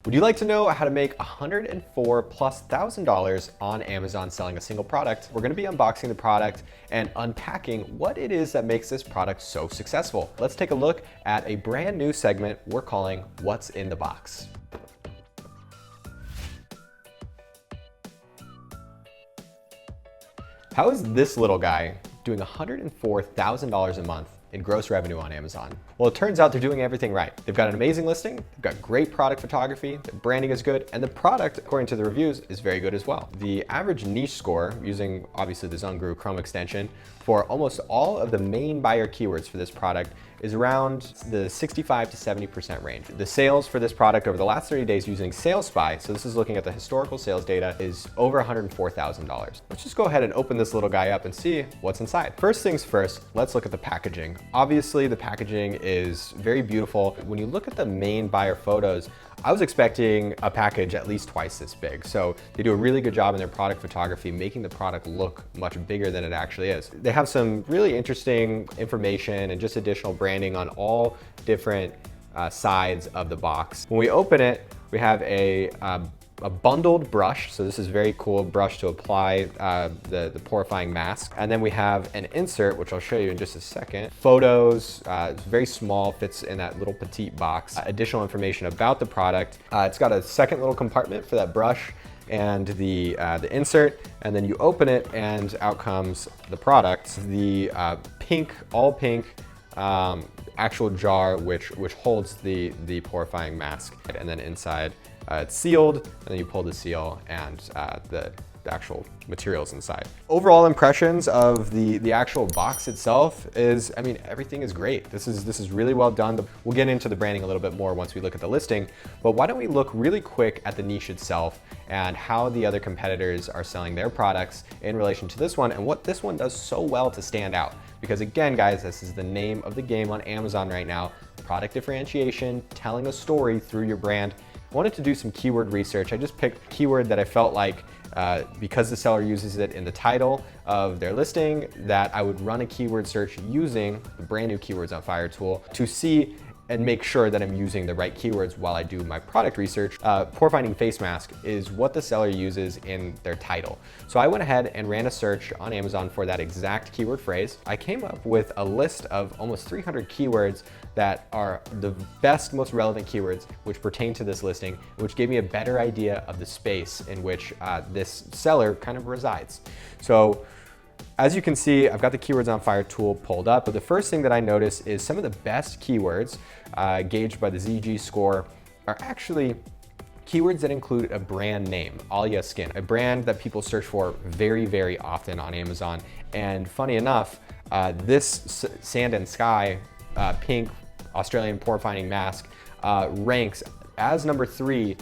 Would you like to know how to make $104,000+ on Amazon selling a single product? We're gonna be unboxing the product and unpacking what it is that makes this product so successful. Let's take a look at a brand new segment we're calling What's in the Box. How is this little guy doing $104,000 a month in gross revenue on Amazon? Well, it turns out they're doing everything right. They've got an amazing listing, they've got great product photography, the branding is good, and the product, according to the reviews, is very good as well. The average niche score, using obviously the ZonGuru Chrome extension, for almost all of the main buyer keywords for this product is around the 65 to 70% range. The sales for this product over the last 30 days using SalesSpy, so this is looking at the historical sales data, is over $104,000. Let's just go ahead and open this little guy up and see what's inside. First things first, let's look at the packaging. Obviously, the packaging is very beautiful. When you look at the main buyer photos, I was expecting a package at least twice this big. So they do a really good job in their product photography, making the product look much bigger than it actually is. They have some really interesting information and just additional branding on all different sides of the box. When we open it, we have a bundled brush. So this is very cool brush to apply the porifying mask. And then we have an insert, which I'll show you in just a second. Photos, it's very small, fits in that little petite box. Additional information about the product. It's got a second little compartment for that brush and the insert, and then you open it and out comes the product. The all pink actual jar, which holds the porifying mask. And then inside, it's sealed, and then you pull the seal and the actual materials inside. Overall impressions of the actual box itself is, I mean, everything is great. This is really well done. We'll get into the branding a little bit more once we look at the listing, but why don't we look really quick at the niche itself and how the other competitors are selling their products in relation to this one and what this one does so well to stand out. Because again, guys, this is the name of the game on Amazon right now. Product differentiation, telling a story through your brand. I wanted to do some keyword research. I just picked a keyword that I felt like, because the seller uses it in the title of their listing, that I would run a keyword search using the brand new Keywords on Fire tool to see and make sure that I'm using the right keywords while I do my product research. Pore finding face mask is what the seller uses in their title. So I went ahead and ran a search on Amazon for that exact keyword phrase. I came up with a list of almost 300 keywords that are the best, most relevant keywords which pertain to this listing, which gave me a better idea of the space in which this seller kind of resides. So as you can see, I've got the Keywords on Fire tool pulled up, but the first thing that I notice is some of the best keywords gauged by the ZG score are actually keywords that include a brand name, Alia Skin, a brand that people search for very, very often on Amazon. And funny enough, this Sand and Sky pink Australian pore finding mask ranks as number 3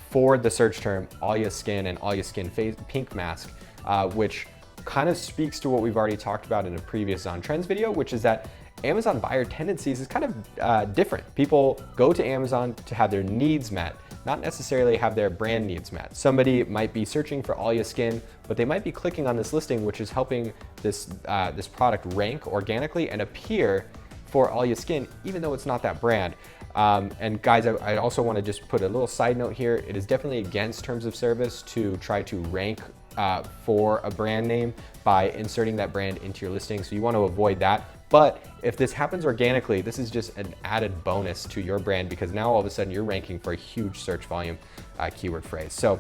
for the search term Alia Skin and Alia Skin face pink mask, which kind of speaks to what we've already talked about in a previous On Trends video, which is that Amazon buyer tendencies is kind of different. People go to Amazon to have their needs met, not necessarily have their brand needs met. Somebody might be searching for Alia Skin, but they might be clicking on this listing, which is helping this product rank organically and appear for Alia Skin, even though it's not that brand. And guys, I also want to just put a little side note here. It is definitely against terms of service to try to rank for a brand name by inserting that brand into your listing. So you want to avoid that. But if this happens organically, this is just an added bonus to your brand because now all of a sudden you're ranking for a huge search volume keyword phrase. So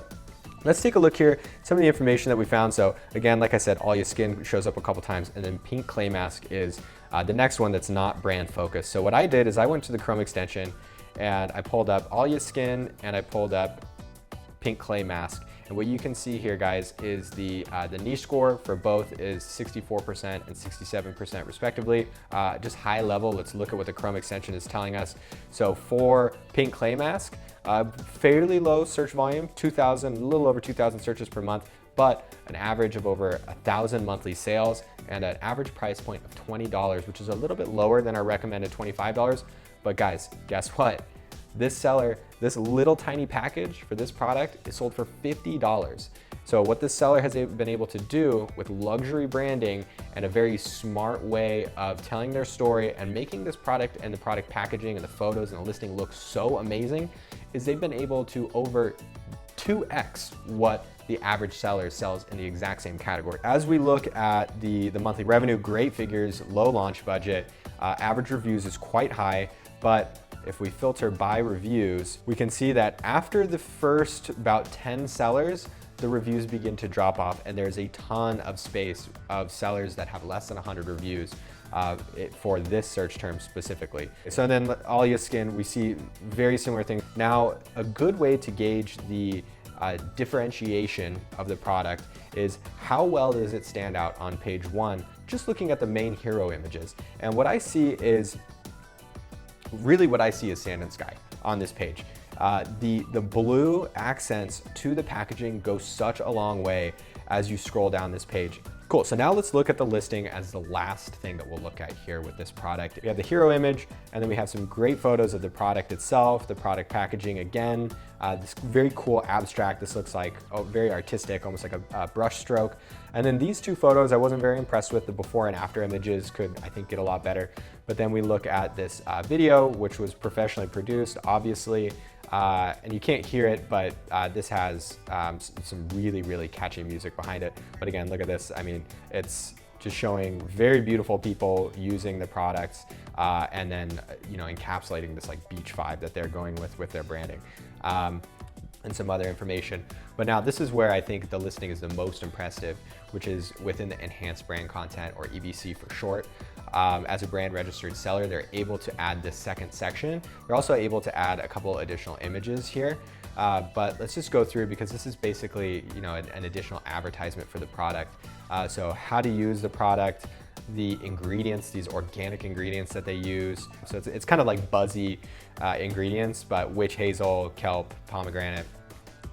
let's take a look here, some of the information that we found. So again, like I said, Alia Skin shows up a couple times, and then pink clay mask is the next one that's not brand focused. So what I did is I went to the Chrome extension and I pulled up Alia Skin and I pulled up pink clay mask. And what you can see here, guys, is the niche score for both is 64% and 67% respectively. Just high level, let's look at what the Chrome extension is telling us. So for pink clay mask, fairly low search volume, 2,000, a little over 2,000 searches per month, but an average of over 1,000 monthly sales and an average price point of $20, which is a little bit lower than our recommended $25. But guys, guess what? This seller, this little tiny package for this product is sold for $50. So what this seller has been able to do with luxury branding and a very smart way of telling their story and making this product and the product packaging and the photos and the listing look so amazing is they've been able to over 2x what the average seller sells in the exact same category. As we look at the monthly revenue, great figures, low launch budget, average reviews is quite high, but if we filter by reviews, we can see that after the first about 10 sellers, the reviews begin to drop off, and there's a ton of space of sellers that have less than 100 reviews for this search term specifically. So then Alia Skin, we see very similar things. Now, a good way to gauge the differentiation of the product is how well does it stand out on page 1, just looking at the main hero images. And what I see is, really what I see is sand and sky on this page. The blue accents to the packaging go such a long way as you scroll down this page. Cool, so now let's look at the listing as the last thing that we'll look at here with this product. We have the hero image, and then we have some great photos of the product itself, the product packaging again, this very cool abstract. This looks like very artistic, almost like a brush stroke. And then these two photos I wasn't very impressed with. The before and after images could, I think, get a lot better. But then we look at this video, which was professionally produced, obviously. And you can't hear it, but this has some really, really catchy music behind it. But again, look at this. I mean, it's just showing very beautiful people using the products and then, encapsulating this like beach vibe that they're going with their branding. And some other information. But now this is where I think the listing is the most impressive, which is within the enhanced brand content, or EBC for short. As a brand registered seller, they're able to add this second section. They're also able to add a couple additional images here. But let's just go through, because this is basically an additional advertisement for the product. So how to use the product, the ingredients, these organic ingredients that they use. So it's kind of like buzzy ingredients, but witch hazel, kelp, pomegranate.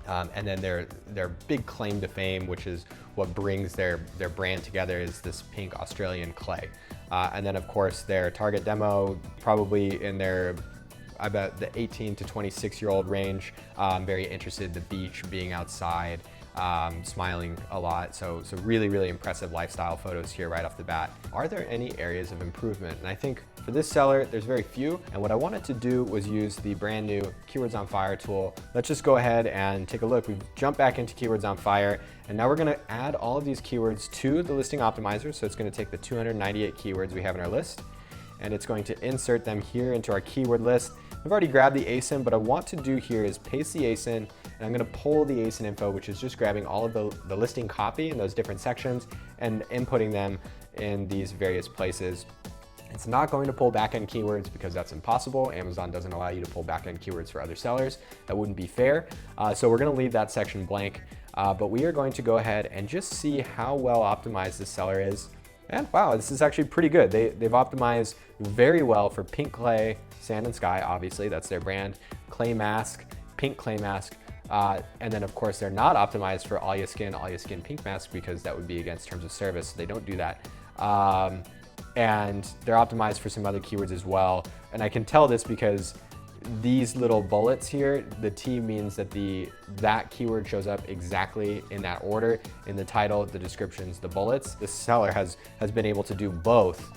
And then their big claim to fame, which is what brings their brand together, is this pink Australian clay. And then of course their target demo, probably in their, I bet, the 18 to 26-year-old range. Very interested in the beach, being outside, smiling a lot. So really, really impressive lifestyle photos here right off the bat. Are there any areas of improvement? And I think for this seller, there's very few. And what I wanted to do was use the brand new Keywords on Fire tool. Let's just go ahead and take a look. We've jumped back into Keywords on Fire, and now we're gonna add all of these keywords to the listing optimizer. So it's gonna take the 298 keywords we have in our list, and it's going to insert them here into our keyword list. I've already grabbed the ASIN, but I want to do here is paste the ASIN, and I'm gonna pull the ASIN info, which is just grabbing all of the listing copy in those different sections and inputting them in these various places. It's not going to pull backend keywords because that's impossible. Amazon doesn't allow you to pull backend keywords for other sellers. That wouldn't be fair. So we're gonna leave that section blank, but we are going to go ahead and just see how well optimized this seller is. And wow, this is actually pretty good. They've optimized very well for pink clay, sand and sky, obviously, that's their brand, clay mask, pink clay mask, and then of course they're not optimized for Alia Skin pink mask, because that would be against terms of service, so they don't do that. And they're optimized for some other keywords as well. And I can tell this because these little bullets here, the T means that that keyword shows up exactly in that order in the title, the descriptions, the bullets. This seller has been able to do both,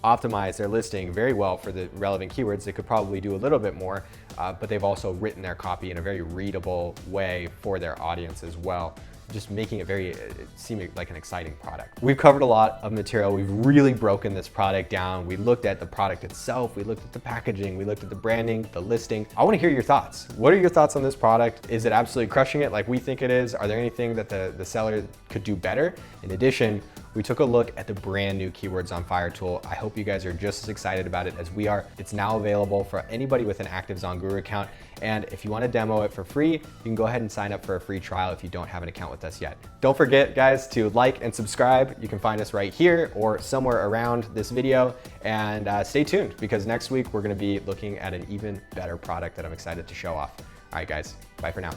optimize their listing very well for the relevant keywords. They could probably do a little bit more, but they've also written their copy in a very readable way for their audience as well, just making it seem like an exciting product. We've covered a lot of material. We've really broken this product down. We looked at the product itself. We looked at the packaging. We looked at the branding, the listing. I want to hear your thoughts. What are your thoughts on this product? Is it absolutely crushing it like we think it is? Are there anything that the seller could do better? In addition, we took a look at the brand new Keywords on Fire tool. I hope you guys are just as excited about it as we are. It's now available for anybody with an active ZonGuru account. And if you want to demo it for free, you can go ahead and sign up for a free trial if you don't have an account with us yet. Don't forget, guys, to like and subscribe. You can find us right here or somewhere around this video. And stay tuned, because next week we're going to be looking at an even better product that I'm excited to show off. All right, guys, bye for now.